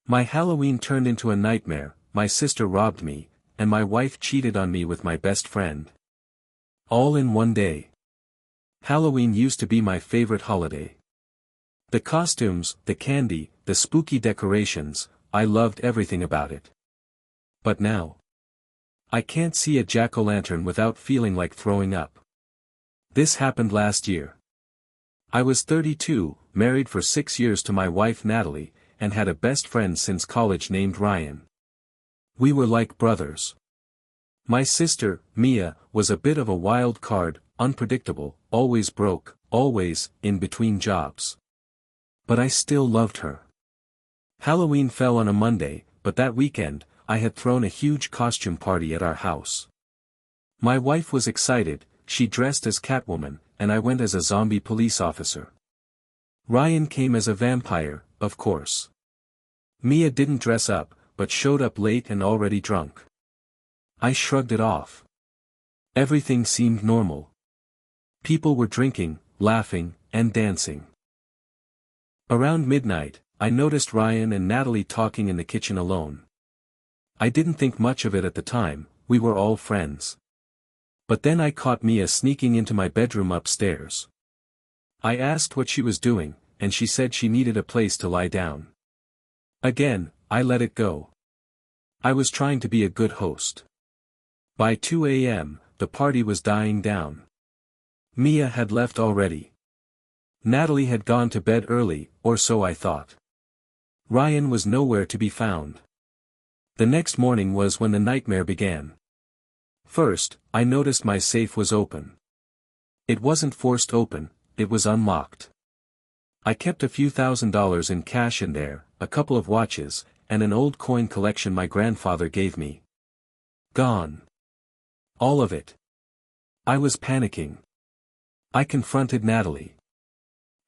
My Halloween turned into a nightmare, my sister robbed me, and my wife cheated on me with my best friend. All in one day. Halloween used to be my favorite holiday. The costumes, the candy, the spooky decorations, I loved everything about it. But now, I can't see a jack-o'-lantern without feeling like throwing up. This happened last year. I was 32, married for 6 years to my wife Natalie, and had a best friend since college named Ryan. We were like brothers. My sister, Mia, was a bit of a wild card, unpredictable, always broke, always in between jobs. But I still loved her. Halloween fell on a Monday, but that weekend, I had thrown a huge costume party at our house. My wife was excited, she dressed as Catwoman, and I went as a zombie police officer. Ryan came as a vampire, of course. Mia didn't dress up, but showed up late and already drunk. I shrugged it off. Everything seemed normal. People were drinking, laughing, and dancing. Around midnight, I noticed Ryan and Natalie talking in the kitchen alone. I didn't think much of it at the time, we were all friends. But then I caught Mia sneaking into my bedroom upstairs. I asked what she was doing, and she said she needed a place to lie down. Again, I let it go. I was trying to be a good host. By 2 a.m., the party was dying down. Mia had left already. Natalie had gone to bed early, or so I thought. Ryan was nowhere to be found. The next morning was when the nightmare began. First, I noticed my safe was open. It wasn't forced open, it was unlocked. I kept a few $1,000s in cash in there, a couple of watches, and an old coin collection my grandfather gave me. Gone. All of it. I was panicking. I confronted Natalie.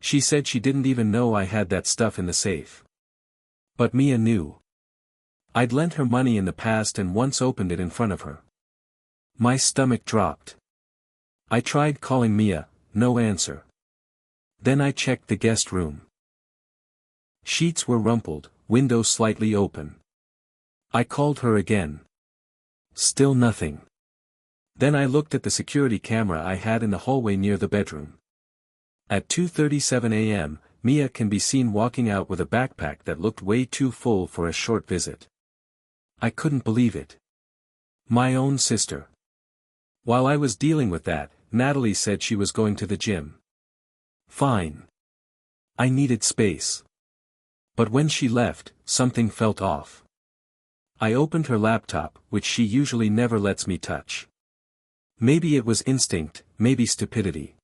She said she didn't even know I had that stuff in the safe. But Mia knew. I'd lent her money in the past and once opened it in front of her. My stomach dropped. I tried calling Mia, no answer. Then I checked the guest room. Sheets were rumpled, window slightly open. I called her again. Still nothing. Then I looked at the security camera I had in the hallway near the bedroom. At 2:37 a.m., Mia can be seen walking out with a backpack that looked way too full for a short visit. I couldn't believe it. My own sister. While I was dealing with that, Natalie said she was going to the gym. Fine. I needed space. But when she left, something felt off. I opened her laptop, which she usually never lets me touch. Maybe it was instinct, maybe stupidity.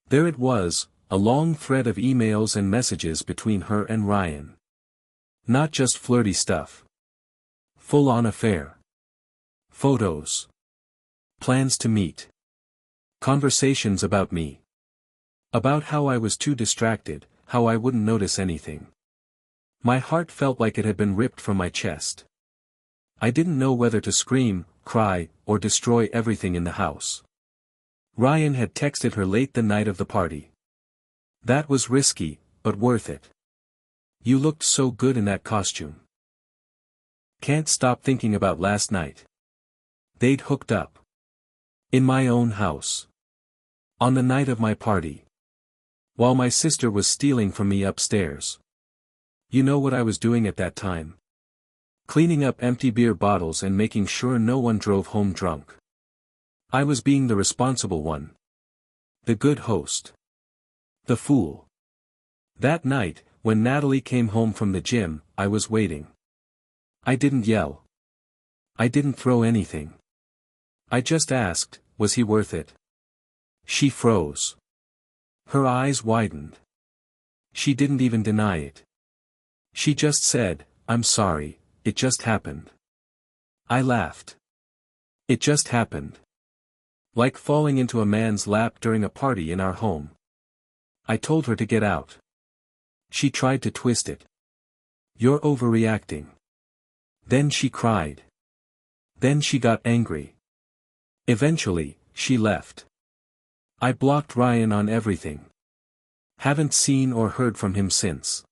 There it was, a long thread of emails and messages between her and Ryan. Not just flirty stuff. Full-on affair. Photos. Plans to meet. Conversations about me. About how I was too distracted, how I wouldn't notice anything. My heart felt like it had been ripped from my chest. I didn't know whether to scream, cry, or destroy everything in the house. Ryan had texted her late the night of the party. That was risky, but worth it. You looked so good in that costume. Can't stop thinking about last night. They'd hooked up. In my own house. On the night of my party. While my sister was stealing from me upstairs. You know what I was doing at that time? Cleaning up empty beer bottles and making sure no one drove home drunk. I was being the responsible one. The good host. The fool. That night, when Natalie came home from the gym, I was waiting. I didn't yell. I didn't throw anything. I just asked, was he worth it? She froze. Her eyes widened. She didn't even deny it. She just said, I'm sorry, it just happened. I laughed. It just happened. Like falling into a man's lap during a party in our home. I told her to get out. She tried to twist it. You're overreacting. Then she cried. Then she got angry. Eventually, she left. I blocked Ryan on everything. Haven't seen or heard from him since.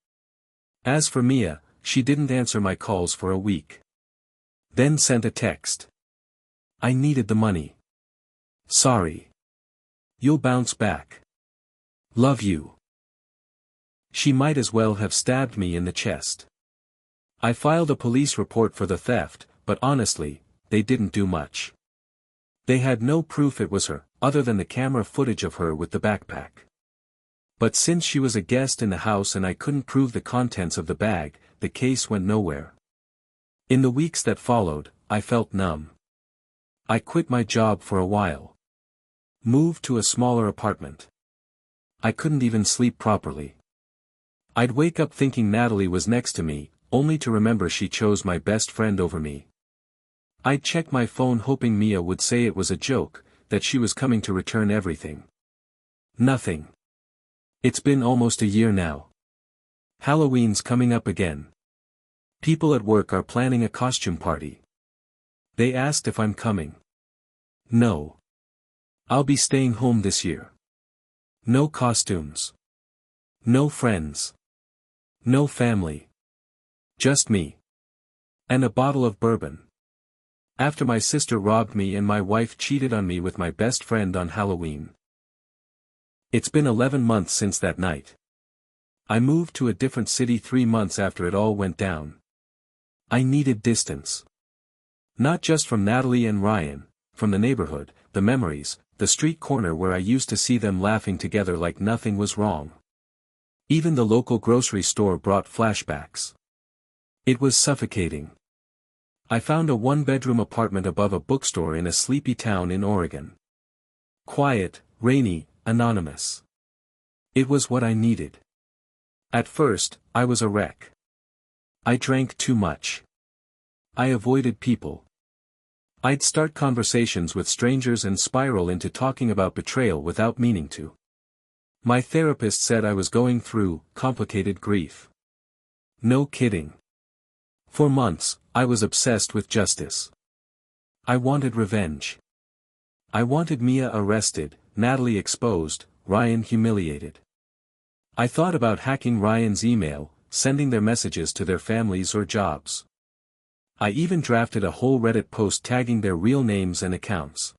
As for Mia, she didn't answer my calls for a week. Then sent a text. I needed the money. Sorry. You'll bounce back. Love you. She might as well have stabbed me in the chest. I filed a police report for the theft, but honestly, they didn't do much. They had no proof it was her, other than the camera footage of her with the backpack. But since she was a guest in the house and I couldn't prove the contents of the bag, the case went nowhere. In the weeks that followed, I felt numb. I quit my job for a while. Moved to a smaller apartment. I couldn't even sleep properly. I'd wake up thinking Natalie was next to me, only to remember she chose my best friend over me. I'd check my phone hoping Mia would say it was a joke, that she was coming to return everything. Nothing. It's been almost a year now. Halloween's coming up again. People at work are planning a costume party. They asked if I'm coming. No. I'll be staying home this year. No costumes. No friends. No family. Just me. And a bottle of bourbon. After my sister robbed me and my wife cheated on me with my best friend on Halloween. It's been 11 months since that night. I moved to a different city 3 months after it all went down. I needed distance. Not just from Natalie and Ryan, from the neighborhood, the memories, the street corner where I used to see them laughing together like nothing was wrong. Even the local grocery store brought flashbacks. It was suffocating. I found a 1-bedroom apartment above a bookstore in a sleepy town in Oregon. Quiet, rainy, anonymous. It was what I needed. At first, I was a wreck. I drank too much. I avoided people. I'd start conversations with strangers and spiral into talking about betrayal without meaning to. My therapist said I was going through complicated grief. No kidding. For months, I was obsessed with justice. I wanted revenge. I wanted Mia arrested, Natalie exposed, Ryan humiliated. I thought about hacking Ryan's email, sending their messages to their families or jobs. I even drafted a whole Reddit post tagging their real names and accounts.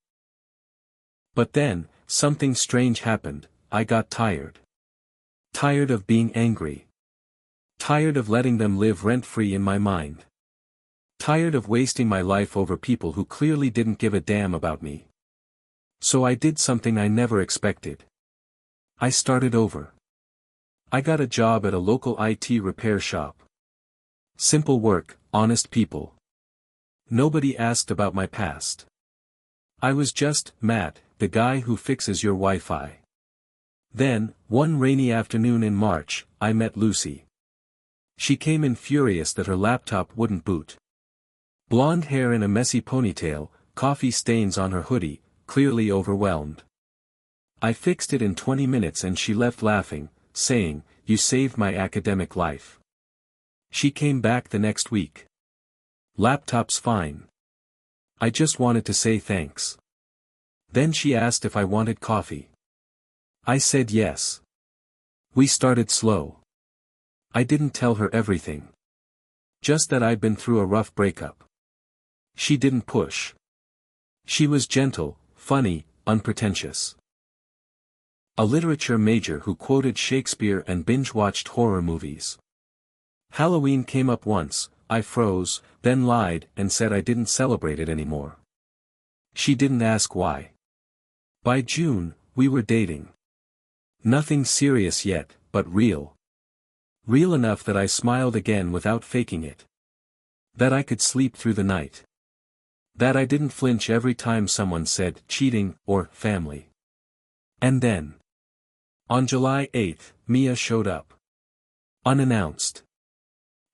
But then, something strange happened. I got tired. Tired of being angry. Tired of letting them live rent-free in my mind. Tired of wasting my life over people who clearly didn't give a damn about me. So I did something I never expected. I started over. I got a job at a local IT repair shop. Simple work, honest people. Nobody asked about my past. I was just Matt, the guy who fixes your Wi-Fi. Then, one rainy afternoon in March, I met Lucy. She came in furious that her laptop wouldn't boot. Blonde hair in a messy ponytail, coffee stains on her hoodie, clearly overwhelmed. I fixed it in 20 minutes and she left laughing, saying, "You saved my academic life." She came back the next week. "Laptop's fine. I just wanted to say thanks." Then she asked if I wanted coffee. I said yes. We started slow. I didn't tell her everything. Just that I'd been through a rough breakup. She didn't push. She was gentle, funny, unpretentious. A literature major who quoted Shakespeare and binge-watched horror movies. Halloween came up once, I froze, then lied and said I didn't celebrate it anymore. She didn't ask why. By June, we were dating. Nothing serious yet, but real. Real enough that I smiled again without faking it. That I could sleep through the night. That I didn't flinch every time someone said cheating or family. And then, on July 8th, Mia showed up. Unannounced.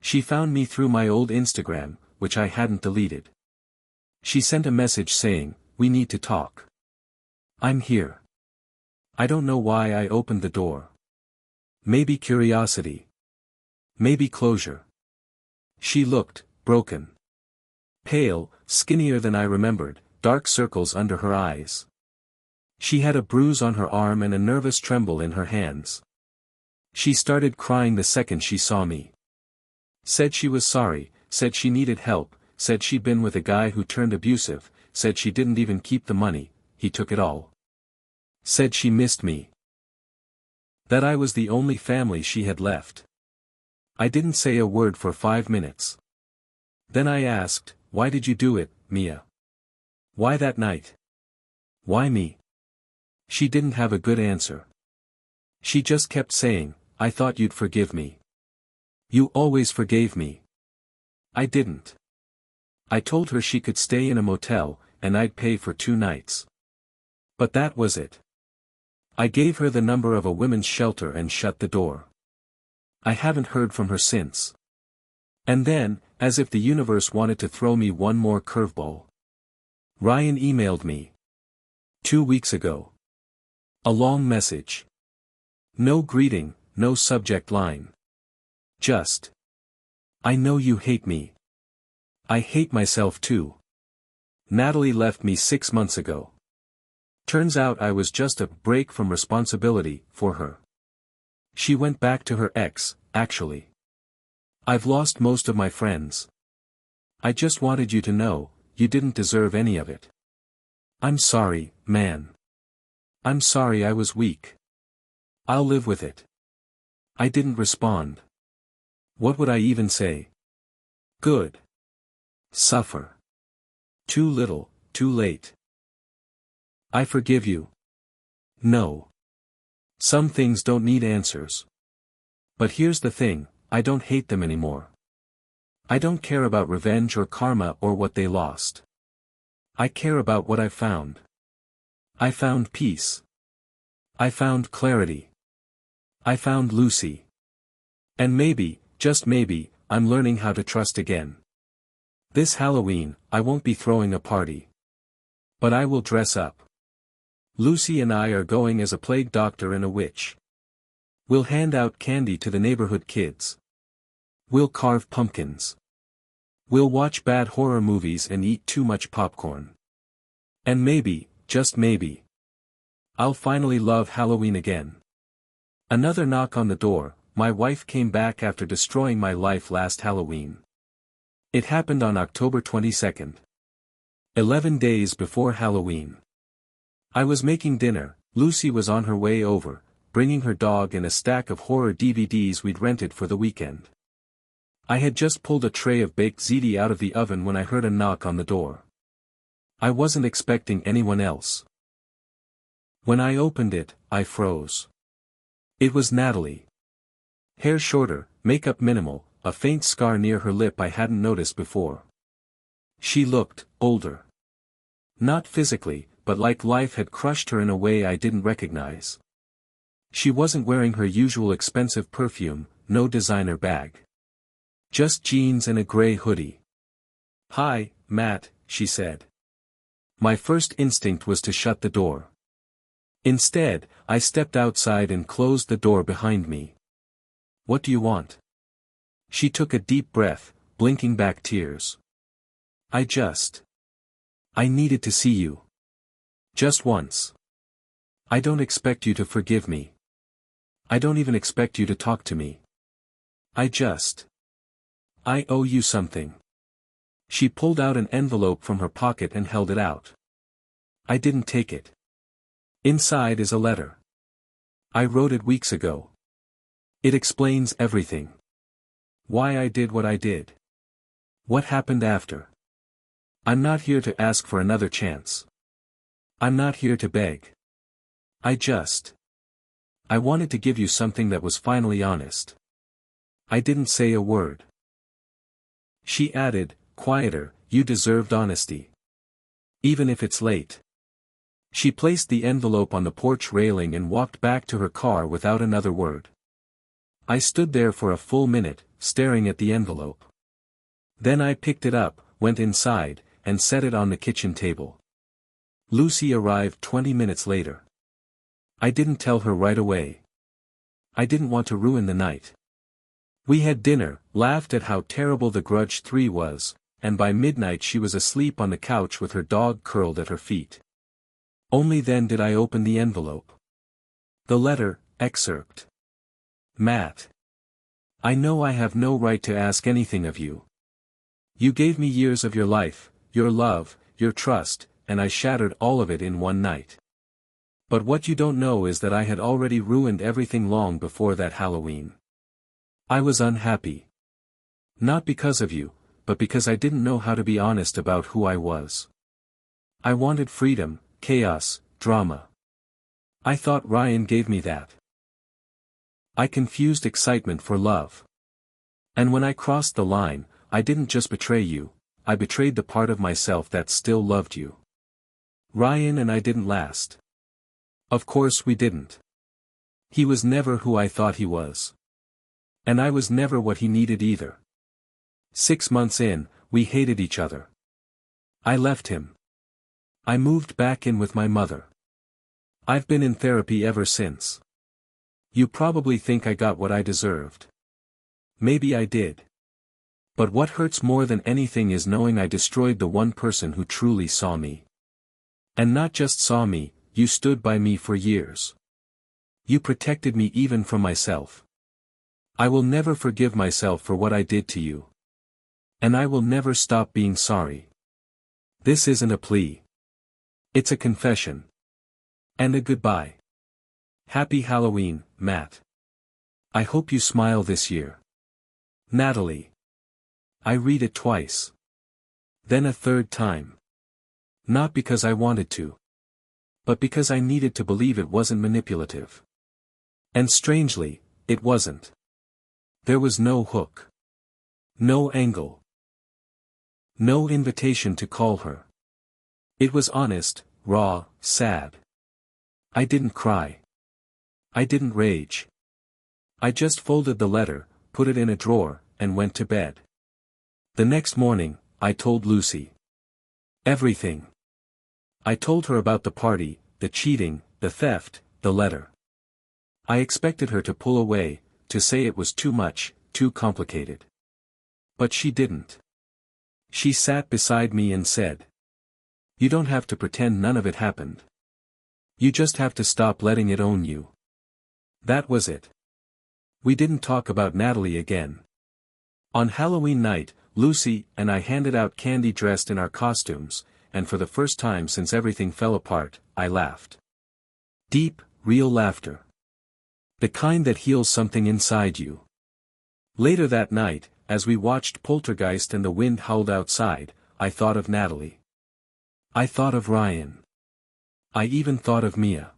She found me through my old Instagram, which I hadn't deleted. She sent a message saying, "We need to talk." I'm here. I don't know why I opened the door. Maybe curiosity. Maybe closure. She looked broken. Pale, skinnier than I remembered, dark circles under her eyes. She had a bruise on her arm and a nervous tremble in her hands. She started crying the second she saw me. Said she was sorry, said she needed help, said she'd been with a guy who turned abusive, said she didn't even keep the money, he took it all. Said she missed me. That I was the only family she had left. I didn't say a word for 5 minutes. Then I asked, "Why did you do it, Mia? Why that night? Why me?" She didn't have a good answer. She just kept saying, "I thought you'd forgive me. You always forgave me." I didn't. I told her she could stay in a motel, and I'd pay for 2 nights. But that was it. I gave her the number of a women's shelter and shut the door. I haven't heard from her since. And then, as if the universe wanted to throw me one more curveball, Ryan emailed me. 2 weeks ago. A long message. No greeting, no subject line. Just, "I know you hate me. I hate myself too. Natalie left me 6 months ago. Turns out I was just a break from responsibility for her. She went back to her ex, actually. I've lost most of my friends. I just wanted you to know, you didn't deserve any of it. I'm sorry, man. I'm sorry I was weak. I'll live with it." I didn't respond. What would I even say? Good. Suffer. Too little, too late. I forgive you. No. Some things don't need answers. But here's the thing, I don't hate them anymore. I don't care about revenge or karma or what they lost. I care about what I found. I found peace. I found clarity. I found Lucy. And maybe, just maybe, I'm learning how to trust again. This Halloween, I won't be throwing a party. But I will dress up. Lucy and I are going as a plague doctor and a witch. We'll hand out candy to the neighborhood kids. We'll carve pumpkins. We'll watch bad horror movies and eat too much popcorn. And maybe, just maybe, I'll finally love Halloween again. Another knock on the door. My wife came back after destroying my life last Halloween. It happened on October 22nd. 11 days before Halloween. I was making dinner, Lucy was on her way over, bringing her dog and a stack of horror DVDs we'd rented for the weekend. I had just pulled a tray of baked ziti out of the oven when I heard a knock on the door. I wasn't expecting anyone else. When I opened it, I froze. It was Natalie. Hair shorter, makeup minimal, a faint scar near her lip I hadn't noticed before. She looked older. Not physically, but like life had crushed her in a way I didn't recognize. She wasn't wearing her usual expensive perfume, no designer bag. Just jeans and a gray hoodie. "Hi, Matt," she said. My first instinct was to shut the door. Instead, I stepped outside and closed the door behind me. "What do you want?" She took a deep breath, blinking back tears. I needed to see you. Just once. I don't expect you to forgive me. I don't even expect you to talk to me. I owe you something." She pulled out an envelope from her pocket and held it out. I didn't take it. Inside is a letter. I wrote it weeks ago. It explains everything. Why I did what I did. What happened after. I'm not here to ask for another chance. I'm not here to beg. I wanted to give you something that was finally honest. I didn't say a word. She added, quieter, "You deserved honesty. Even if it's late." She placed the envelope on the porch railing and walked back to her car without another word. I stood there for a full minute, staring at the envelope. Then I picked it up, went inside, and set it on the kitchen table. Lucy arrived 20 minutes later. I didn't tell her right away. I didn't want to ruin the night. We had dinner, laughed at how terrible The Grudge 3 was, and by midnight she was asleep on the couch with her dog curled at her feet. Only then did I open the envelope. The letter, excerpt. Matt. I know I have no right to ask anything of you. You gave me years of your life, your love, your trust, and I shattered all of it in one night. But what you don't know is that I had already ruined everything long before that Halloween. I was unhappy. Not because of you, but because I didn't know how to be honest about who I was. I wanted freedom, chaos, drama. I thought Ryan gave me that. I confused excitement for love. And when I crossed the line, I didn't just betray you, I betrayed the part of myself that still loved you. Ryan and I didn't last. Of course we didn't. He was never who I thought he was. And I was never what he needed either. 6 months in, we hated each other. I left him. I moved back in with my mother. I've been in therapy ever since. You probably think I got what I deserved. Maybe I did. But what hurts more than anything is knowing I destroyed the one person who truly saw me. And not just saw me, you stood by me for years. You protected me even from myself. I will never forgive myself for what I did to you. And I will never stop being sorry. This isn't a plea. It's a confession. And a goodbye. Happy Halloween, Matt. I hope you smile this year. Natalie. I read it twice. Then a third time. Not because I wanted to. But because I needed to believe it wasn't manipulative. And strangely, it wasn't. There was no hook. No angle. No invitation to call her. It was honest, raw, sad. I didn't cry. I didn't rage. I just folded the letter, put it in a drawer, and went to bed. The next morning, I told Lucy. Everything. I told her about the party, the cheating, the theft, the letter. I expected her to pull away, to say it was too much, too complicated. But she didn't. She sat beside me and said, "You don't have to pretend none of it happened. You just have to stop letting it own you." That was it. We didn't talk about Natalie again. On Halloween night, Lucy and I handed out candy dressed in our costumes, and for the first time since everything fell apart, I laughed. Deep, real laughter. The kind that heals something inside you. Later that night, as we watched Poltergeist and the wind howled outside, I thought of Natalie. I thought of Ryan. I even thought of Mia.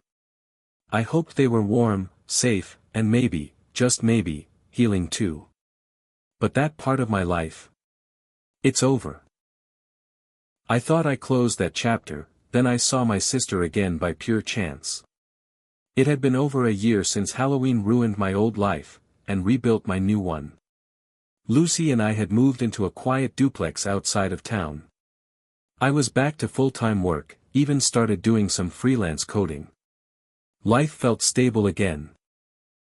I hoped they were warm, safe, and maybe, just maybe, healing too. But that part of my life. It's over. I thought I closed that chapter, then I saw my sister again by pure chance. It had been over a year since Halloween ruined my old life, and rebuilt my new one. Lucy and I had moved into a quiet duplex outside of town. I was back to full-time work, even started doing some freelance coding. Life felt stable again.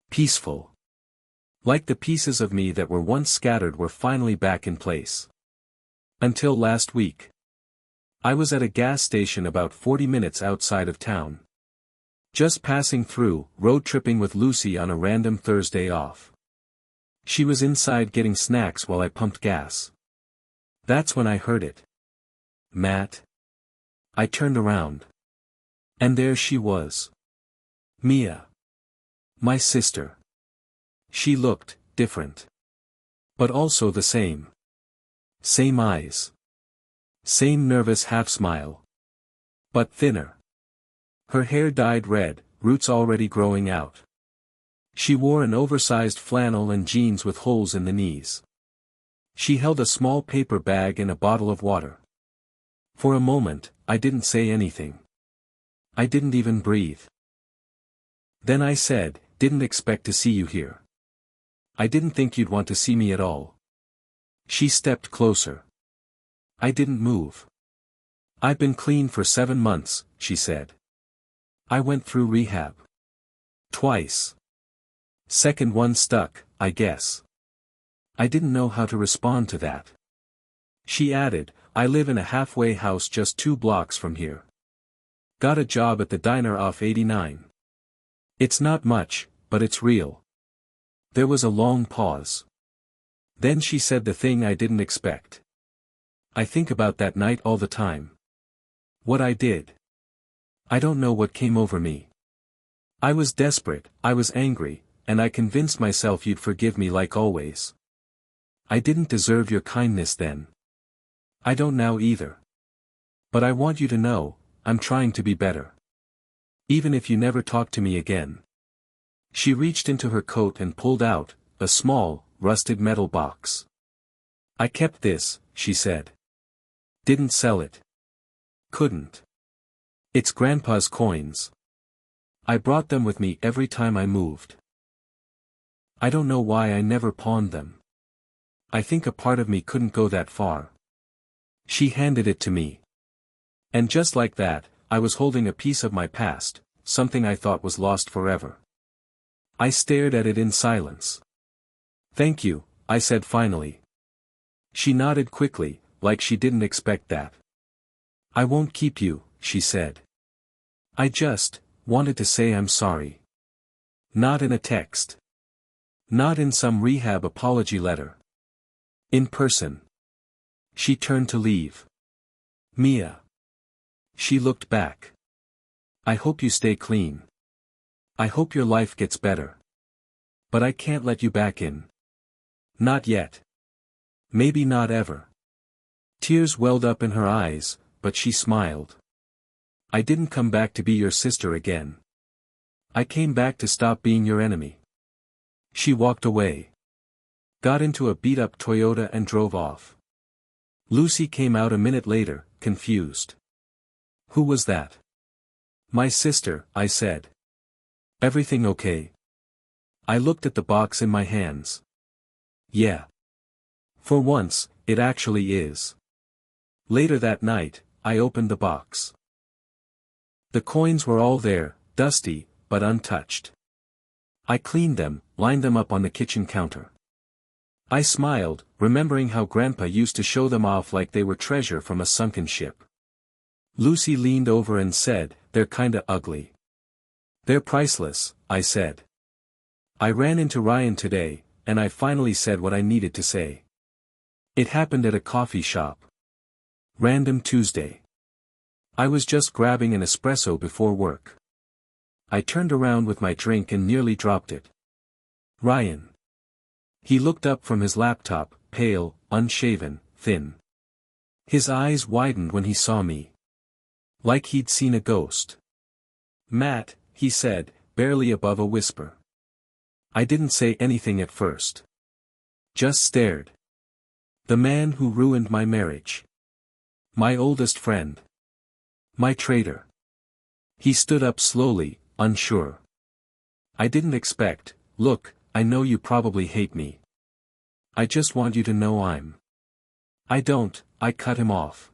Peaceful. Like the pieces of me that were once scattered were finally back in place. Until last week. I was at a gas station about 40 minutes outside of town. Just passing through, road tripping with Lucy on a random Thursday off. She was inside getting snacks while I pumped gas. That's when I heard it. "Matt." I turned around. And there she was. Mia. My sister. She looked different. But also the same. Same eyes. Same nervous half-smile. But thinner. Her hair dyed red, roots already growing out. She wore an oversized flannel and jeans with holes in the knees. She held a small paper bag and a bottle of water. For a moment, I didn't say anything. I didn't even breathe. Then I said, "Didn't expect to see you here. I didn't think you'd want to see me at all." She stepped closer. I didn't move. "I've been clean for 7 months," she said. "I went through rehab. Twice. Second one stuck, I guess." I didn't know how to respond to that. She added, "I live in a halfway house just 2 blocks from here. Got a job at the diner off 89. It's not much, but it's real. There was a long pause. Then she said the thing I didn't expect. I think about that night all the time. What I did. I don't know what came over me. I was desperate, I was angry, and I convinced myself you'd forgive me like always. I didn't deserve your kindness then. I don't now either. But I want you to know, I'm trying to be better. Even if you never talk to me again. She reached into her coat and pulled out a small, rusted metal box. I kept this, she said. Didn't sell it. Couldn't. It's Grandpa's coins. I brought them with me every time I moved. I don't know why I never pawned them. I think a part of me couldn't go that far. She handed it to me. And just like that, I was holding a piece of my past, something I thought was lost forever. I stared at it in silence. Thank you, I said finally. She nodded quickly, like she didn't expect that. I won't keep you, she said. I just wanted to say I'm sorry. Not in a text. Not in some rehab apology letter. In person. She turned to leave. Mia. She looked back. I hope you stay clean. I hope your life gets better. But I can't let you back in. Not yet. Maybe not ever. Tears welled up in her eyes, but she smiled. I didn't come back to be your sister again. I came back to stop being your enemy. She walked away. Got into a beat-up Toyota and drove off. Lucy came out a minute later, confused. Who was that? My sister, I said. Everything okay? I looked at the box in my hands. Yeah. For once, it actually is. Later that night, I opened the box. The coins were all there, dusty, but untouched. I cleaned them, lined them up on the kitchen counter. I smiled, remembering how Grandpa used to show them off like they were treasure from a sunken ship. Lucy leaned over and said, "They're kinda ugly." "They're priceless," I said. I ran into Ryan today, and I finally said what I needed to say. It happened at a coffee shop. Random Tuesday. I was just grabbing an espresso before work. I turned around with my drink and nearly dropped it. Ryan. He looked up from his laptop, pale, unshaven, thin. His eyes widened when he saw me. Like he'd seen a ghost. "Matt," he said, barely above a whisper. I didn't say anything at first. Just stared. The man who ruined my marriage. My oldest friend. My traitor. He stood up slowly, unsure. I didn't expect, "Look, I know you probably hate me. I just want you to know I'm." "I don't," I cut him off.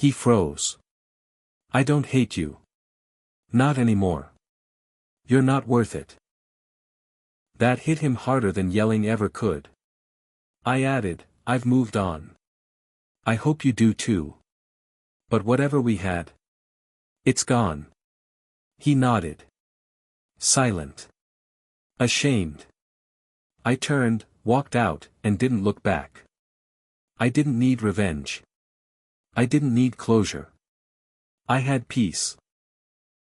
He froze. "I don't hate you. Not anymore. You're not worth it." That hit him harder than yelling ever could. I added, "I've moved on. I hope you do too. But whatever we had, it's gone." He nodded. Silent. Ashamed. I turned, walked out, and didn't look back. I didn't need revenge. I didn't need closure. I had peace.